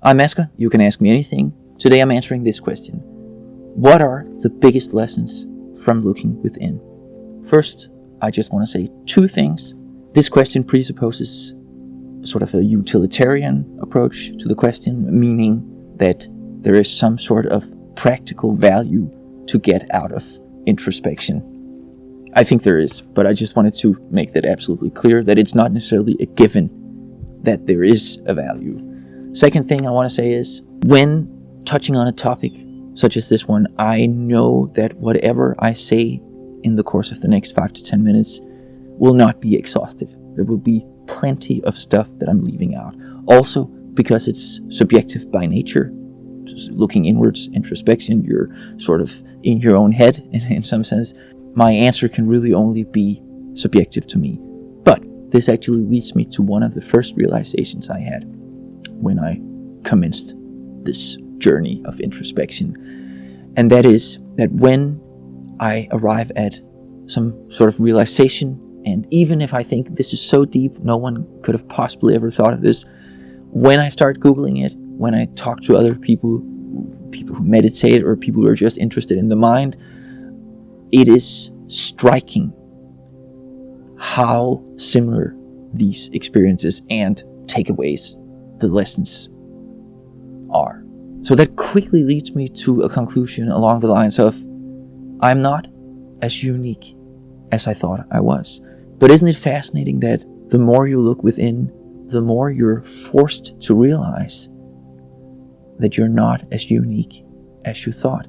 I'm Asger. You can ask me anything. Today I'm answering this question. What are the biggest lessons from looking within? First, I just want to say two things. This question presupposes sort of a utilitarian approach to the question, meaning that there is some sort of practical value to get out of introspection. I think there is, but I just wanted to make that absolutely clear, that it's not necessarily a given that there is a value. Second thing I want to say is, when touching on a topic such as this one, I know that whatever I say in the course of the next 5 to 10 minutes will not be exhaustive. There will be plenty of stuff that I'm leaving out. Also, because it's subjective by nature, looking inwards, introspection, you're sort of in your own head in some sense, my answer can really only be subjective to me. But this actually leads me to one of the first realizations I had when I commenced this journey of introspection. And that is that when I arrive at some sort of realization, and even if I think this is so deep, no one could have possibly ever thought of this, when I start Googling it, when I talk to other people who meditate or people who are just interested in the mind, it is striking how similar these experiences and takeaways, the lessons, are. So that quickly leads me to a conclusion along the lines of, I'm not as unique as I thought I was. But isn't it fascinating that the more you look within, the more you're forced to realize that you're not as unique as you thought,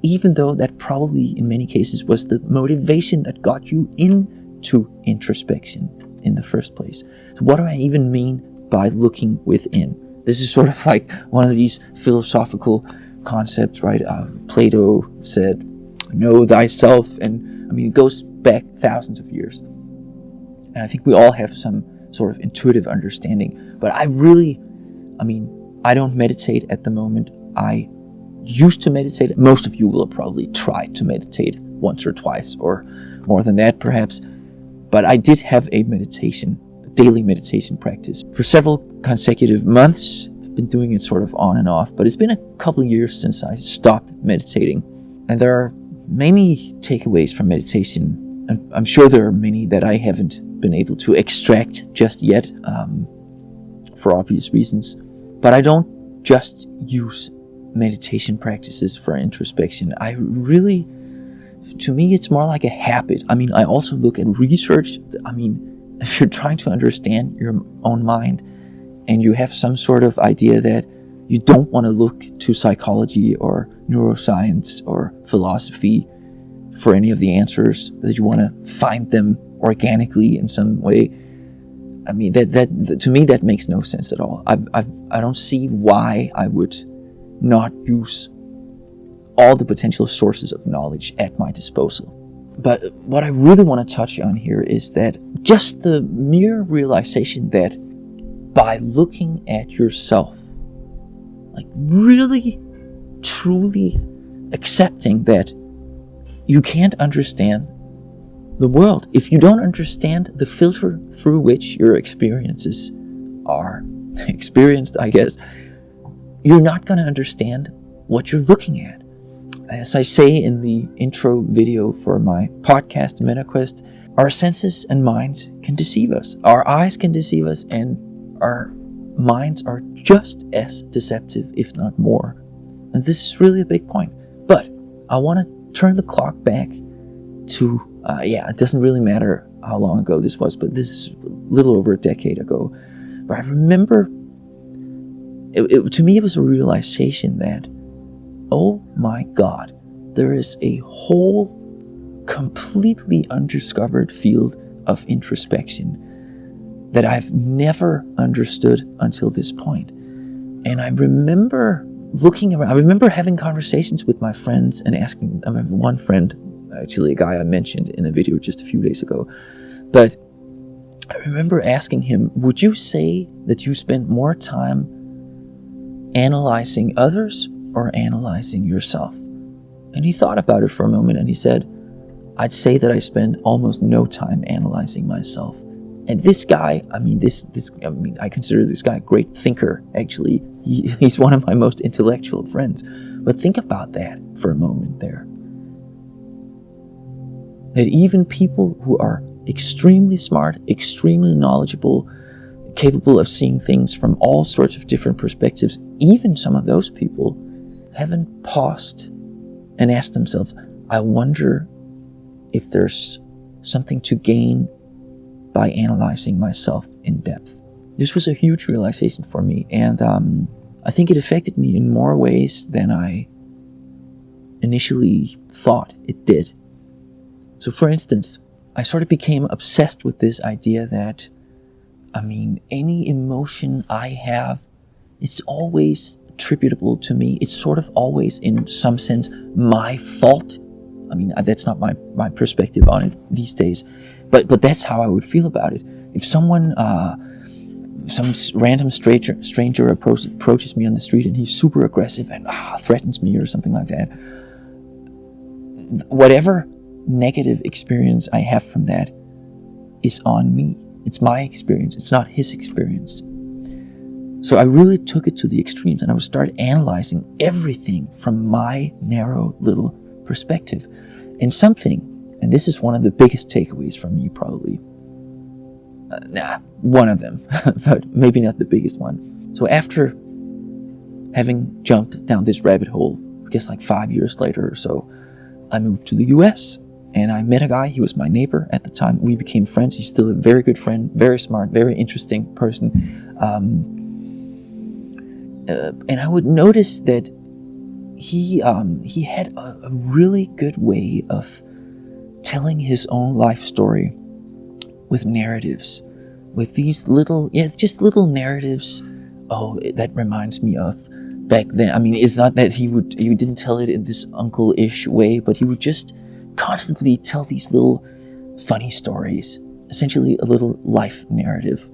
even though that probably in many cases was the motivation that got you into introspection in the first place. So what do I even mean by looking within? This is sort of like one of these philosophical concepts, right? Plato said, know thyself, and I mean, it goes back thousands of years. And I think we all have some sort of intuitive understanding, but I don't meditate at the moment. I used to meditate. Most of you will have probably tried to meditate once or twice, or more than that perhaps. But I did have a daily meditation practice for several consecutive months. I've been doing it sort of on and off, but it's been a couple of years since I stopped meditating. And there are many takeaways from meditation, and I'm sure there are many that I haven't been able to extract just yet, for obvious reasons. But I don't just use meditation practices for introspection. To me, it's more like a habit. I also look at research. If you're trying to understand your own mind and you have some sort of idea that you don't want to look to psychology or neuroscience or philosophy for any of the answers, that you want to find them organically in some way, that to me that makes no sense at all. I don't see why I would not use all the potential sources of knowledge at my disposal. But what I really want to touch on here is that just the mere realization that by looking at yourself, like really, truly accepting that you can't understand the world. If you don't understand the filter through which your experiences are experienced, I guess, you're not going to understand what you're looking at. As I say in the intro video for my podcast, MetaQuest, our senses and minds can deceive us. Our eyes can deceive us, and our minds are just as deceptive, if not more. And this is really a big point. But I want to turn the clock back to, it doesn't really matter how long ago this was, but this is a little over a decade ago. But I remember, to me it was a realization that, oh my God, there is a whole completely undiscovered field of introspection that I've never understood until this point. And I remember looking around, I remember having conversations with my friends and asking, I have one friend, actually a guy I mentioned in a video just a few days ago, but I remember asking him, would you say that you spend more time analyzing others or analyzing yourself? And he thought about it for a moment and he said, I'd say that I spend almost no time analyzing myself. And this guy, I consider this guy a great thinker, actually. He's one of my most intellectual friends. But think about that for a moment there. That even people who are extremely smart, extremely knowledgeable, capable of seeing things from all sorts of different perspectives, even some of those people haven't paused and asked themselves, I wonder if there's something to gain by analyzing myself in depth. This was a huge realization for me, and I think it affected me in more ways than I initially thought it did. So for instance, I sort of became obsessed with this idea that, any emotion I have, it's always attributable to me. It's sort of always, in some sense, my fault. That's not my perspective on it these days, but that's how I would feel about it. If someone, some random stranger approaches me on the street and he's super aggressive and threatens me or something like that, whatever negative experience I have from that is on me. It's my experience. It's not his experience. So I really took it to the extremes, and I would start analyzing everything from my narrow little perspective. And this is one of the biggest takeaways from me probably. One of them, but maybe not the biggest one. So after having jumped down this rabbit hole, I guess like 5 years later or so, I moved to the US. And I met a guy. He was my neighbor at the time. We became friends. He's still a very good friend, very smart, very interesting person. And I would notice that he had a really good way of telling his own life story with narratives, with these little narratives. Oh, that reminds me of back then. It's not that he didn't tell it in this uncle-ish way, but he would just constantly tell these little funny stories, essentially a little life narrative.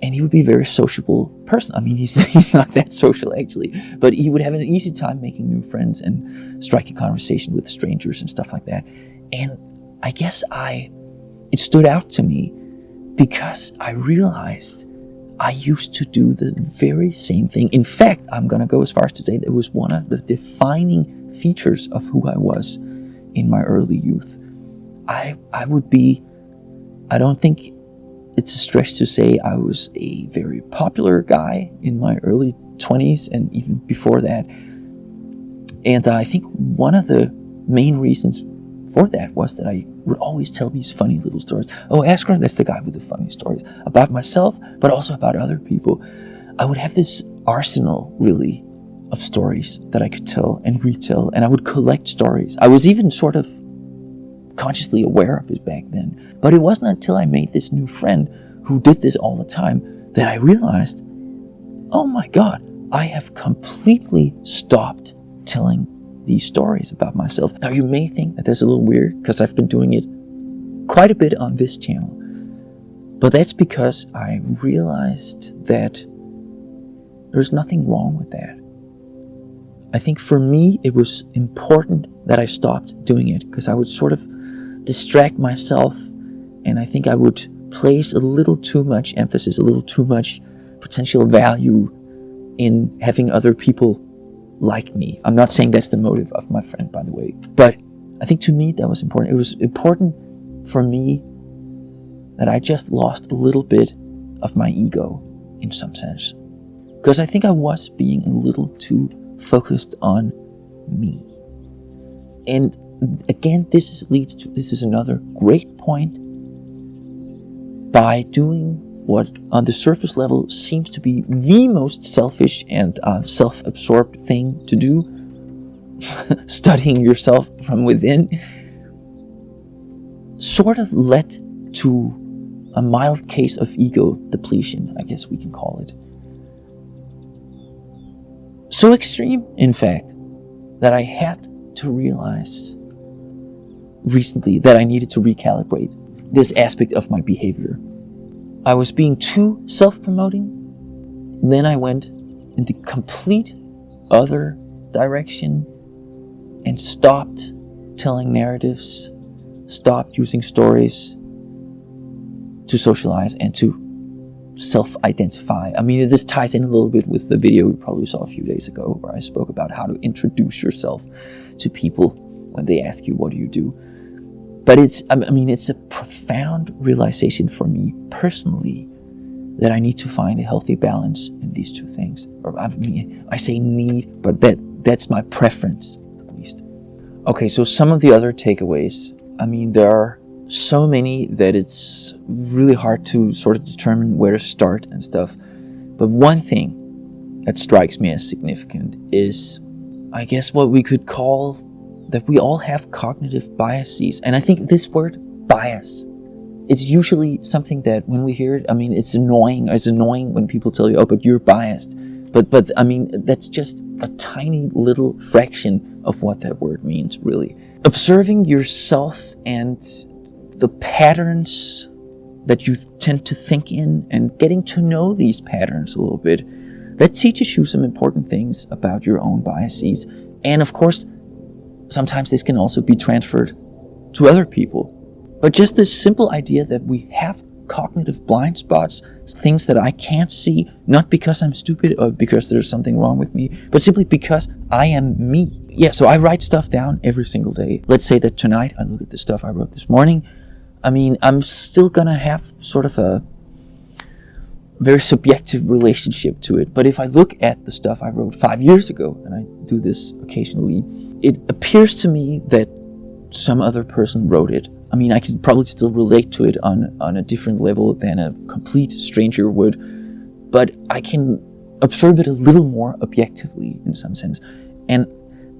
And he would be a very sociable person. He's not that social actually, but he would have an easy time making new friends and striking conversation with strangers and stuff like that. And I guess it stood out to me because I realized I used to do the very same thing. In fact, I'm going to go as far as to say that it was one of the defining features of who I was in my early youth. I don't think it's a stretch to say I was a very popular guy in my early 20s and even before that. And I think one of the main reasons for that was that I would always tell these funny little stories. Oh, Asger, that's the guy with the funny stories about myself, but also about other people. I would have this arsenal, really, of stories that I could tell and retell, and I would collect stories. I was even sort of consciously aware of it back then. But it wasn't until I made this new friend who did this all the time that I realized, oh my God, I have completely stopped telling these stories about myself. Now you may think that that's a little weird because I've been doing it quite a bit on this channel. But that's because I realized that there's nothing wrong with that. I think for me, it was important that I stopped doing it because I would sort of distract myself, and I think I would place a little too much emphasis, a little too much potential value in having other people like me. I'm not saying that's the motive of my friend, by the way, but I think to me that was important. It was important for me that I just lost a little bit of my ego in some sense, because I think I was being a little too focused on me. And again, this is another great point. By doing what on the surface level seems to be the most selfish and self-absorbed thing to do, studying yourself from within, sort of led to a mild case of ego depletion, I guess we can call it. So extreme, in fact, that I had to realize recently that I needed to recalibrate this aspect of my behavior. I was being too self-promoting, then I went in the complete other direction and stopped telling narratives, stopped using stories to socialize and to self-identify. I mean, this ties in a little bit with the video we probably saw a few days ago where I spoke about how to introduce yourself to people when they ask you, what do you do? But it's a profound realization for me personally that I need to find a healthy balance in these two things. Or I say need, but that's my preference, at least. Okay, so some of the other takeaways. I mean, there are so many that it's really hard to sort of determine where to start and stuff. But one thing that strikes me as significant is, I guess, what we could call that we all have cognitive biases. And I think this word bias, it's usually something that when we hear it, I mean, it's annoying. It's annoying when people tell you, oh, but you're biased. But I mean, that's just a tiny little fraction of what that word means, really. Observing yourself and the patterns that you tend to think in and getting to know these patterns a little bit, that teaches you some important things about your own biases. And of course, sometimes this can also be transferred to other people. But just this simple idea that we have cognitive blind spots, things that I can't see, not because I'm stupid or because there's something wrong with me, but simply because I am me. Yeah, so I write stuff down every single day. Let's say that tonight I look at the stuff I wrote this morning. I mean, I'm still gonna have sort of a very subjective relationship to it. But if I look at the stuff I wrote 5 years ago, and I do this occasionally, it appears to me that some other person wrote it. I mean, I can probably still relate to it on a different level than a complete stranger would, but I can observe it a little more objectively in some sense. And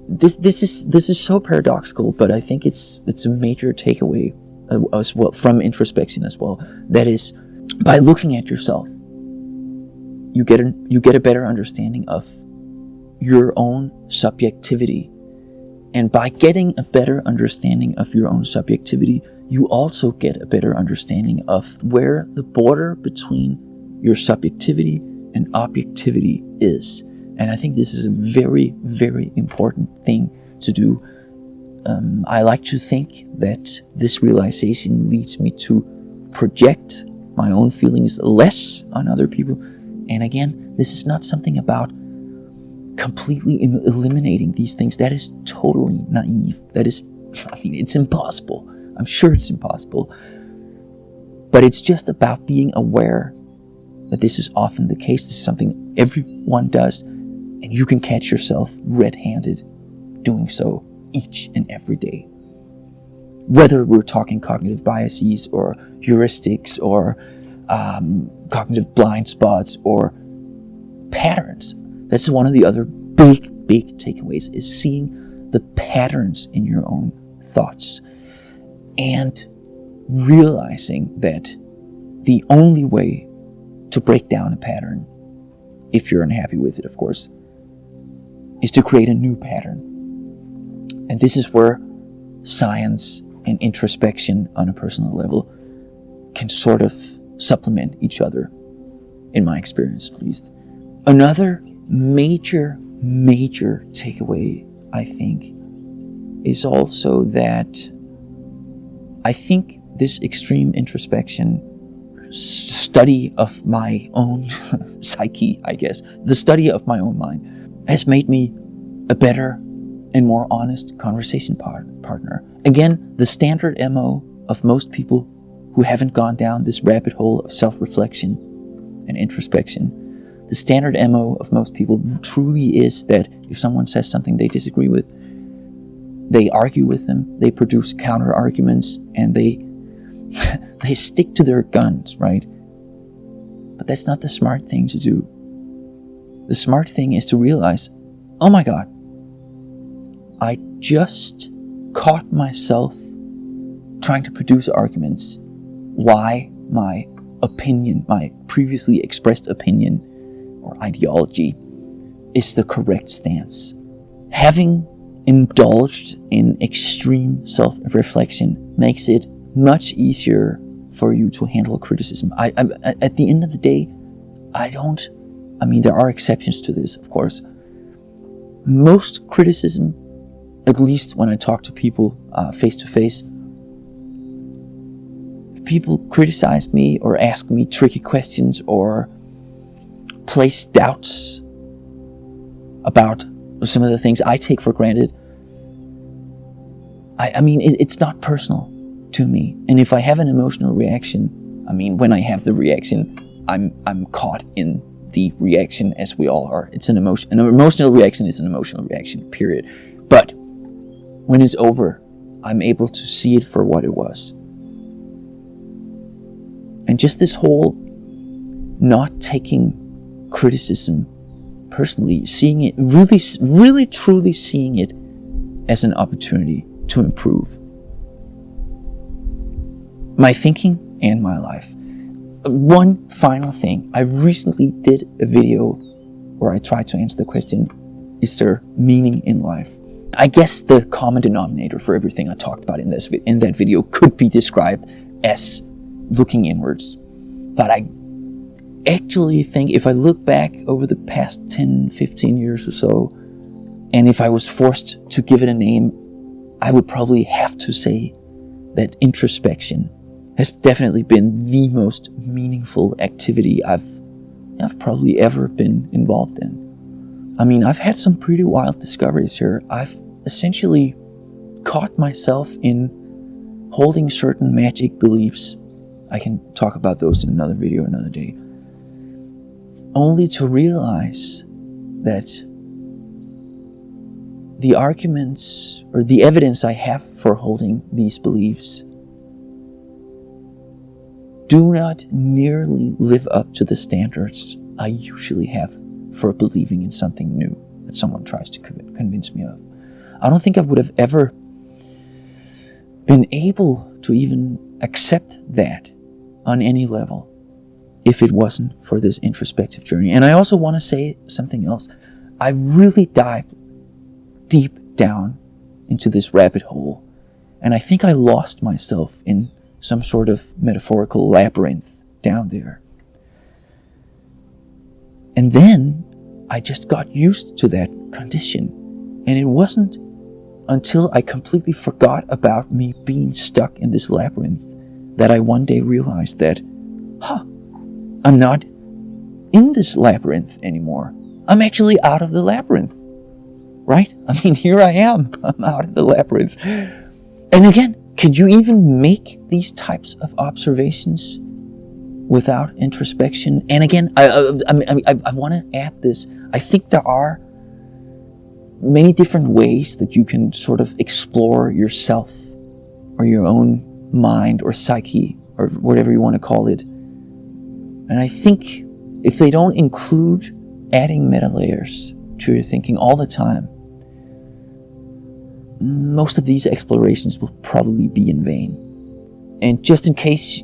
this is so paradoxical, but I think it's a major takeaway as well from introspection as well. That is, by looking at yourself, you get a better understanding of your own subjectivity. And by getting a better understanding of your own subjectivity, you also get a better understanding of where the border between your subjectivity and objectivity is. And I think this is a very, very important thing to do. I like to think that this realization leads me to project my own feelings less on other people. And again, this is not something about completely eliminating these things. That is totally naive. That is, I mean, it's impossible. I'm sure it's impossible. But it's just about being aware that this is often the case. This is something everyone does, and you can catch yourself red-handed doing so each and every day. Whether we're talking cognitive biases or heuristics or cognitive blind spots or patterns. That's one of the other big takeaways, is seeing the patterns in your own thoughts and realizing that the only way to break down a pattern, if you're unhappy with it, of course, is to create a new pattern. And this is where science and introspection on a personal level can sort of supplement each other, in my experience at least. Another major takeaway, I think, is also that I think this extreme introspection, study of my own psyche, I guess, the study of my own mind, has made me a better and more honest conversation partner. Again, the standard MO of most people who haven't gone down this rabbit hole of self-reflection and introspection, the standard MO of most people truly is that if someone says something they disagree with, they argue with them, they produce counter arguments, and they stick to their guns, right? But that's not the smart thing to do. The smart thing is to realize, oh my God, I just caught myself trying to produce arguments why my opinion, my previously expressed opinion or ideology, is the correct stance. Having indulged in extreme self-reflection makes it much easier for you to handle criticism. At the end of the day, there are exceptions to this, of course. Most criticism, at least when I talk to people face to face, if people criticize me or ask me tricky questions or place doubts about some of the things I take for granted, I mean, it's not personal to me. And if I have an emotional reaction, I mean, when I have the reaction, I'm caught in the reaction, as we all are. It's an emotion. An emotional reaction is an emotional reaction, period. But when it's over, I'm able to see it for what it was. And just this whole not taking criticism personally, seeing it, really truly seeing it as an opportunity to improve my thinking and my life. One final thing. I recently did a video where I tried to answer the question, is there meaning in life? I guess the common denominator for everything I talked about in that video could be described as looking inwards. But I actually think if I look back over the past 10, 15 years or so, and if I was forced to give it a name, I would probably have to say that introspection has definitely been the most meaningful activity I've probably ever been involved in. I mean, I've had some pretty wild discoveries here. I've essentially caught myself in holding certain magic beliefs. I can talk about those in another video another day. Only to realize that the arguments or the evidence I have for holding these beliefs do not nearly live up to the standards I usually have for believing in something new that someone tries to convince me of. I don't think I would have ever been able to even accept that on any level if it wasn't for this introspective journey. And I also want to say something else. I really dived deep down into this rabbit hole, and I think I lost myself in some sort of metaphorical labyrinth down there. And then I just got used to that condition. And it wasn't until I completely forgot about me being stuck in this labyrinth that I one day realized that, I'm not in this labyrinth anymore. I'm actually out of the labyrinth, right? I mean, here I am. I'm out of the labyrinth. And again, could you even make these types of observations without introspection? And again, I want to add this. I think there are many different ways that you can sort of explore yourself or your own mind or psyche or whatever you want to call it. And I think if they don't include adding meta layers to your thinking all the time, most of these explorations will probably be in vain. And just in case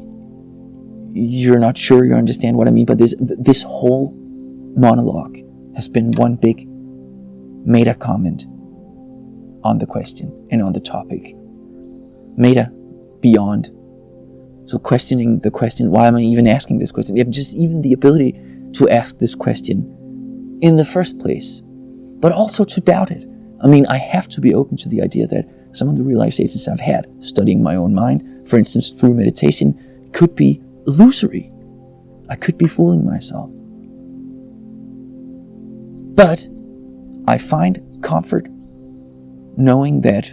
you're not sure you understand what I mean by this whole monologue has been one big meta comment on the question and on the topic. Meta, beyond. So questioning the question, why am I even asking this question? You have just even the ability to ask this question in the first place, but also to doubt it. I mean, I have to be open to the idea that some of the realizations I've had studying my own mind, for instance, through meditation, could be illusory. I could be fooling myself. But I find comfort knowing that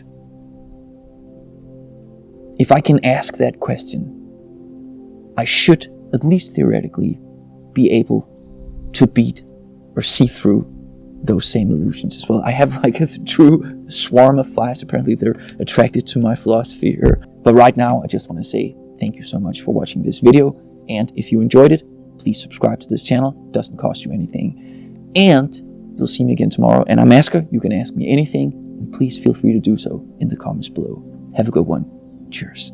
if I can ask that question, I should, at least theoretically, be able to beat or see through those same illusions as well. I have like a true swarm of flies. Apparently they're attracted to my philosophy here. But right now, I just want to say thank you so much for watching this video. And if you enjoyed it, please subscribe to this channel. It doesn't cost you anything. And you'll see me again tomorrow. And I'm Asger. You can ask me anything. And please feel free to do so in the comments below. Have a good one. Cheers.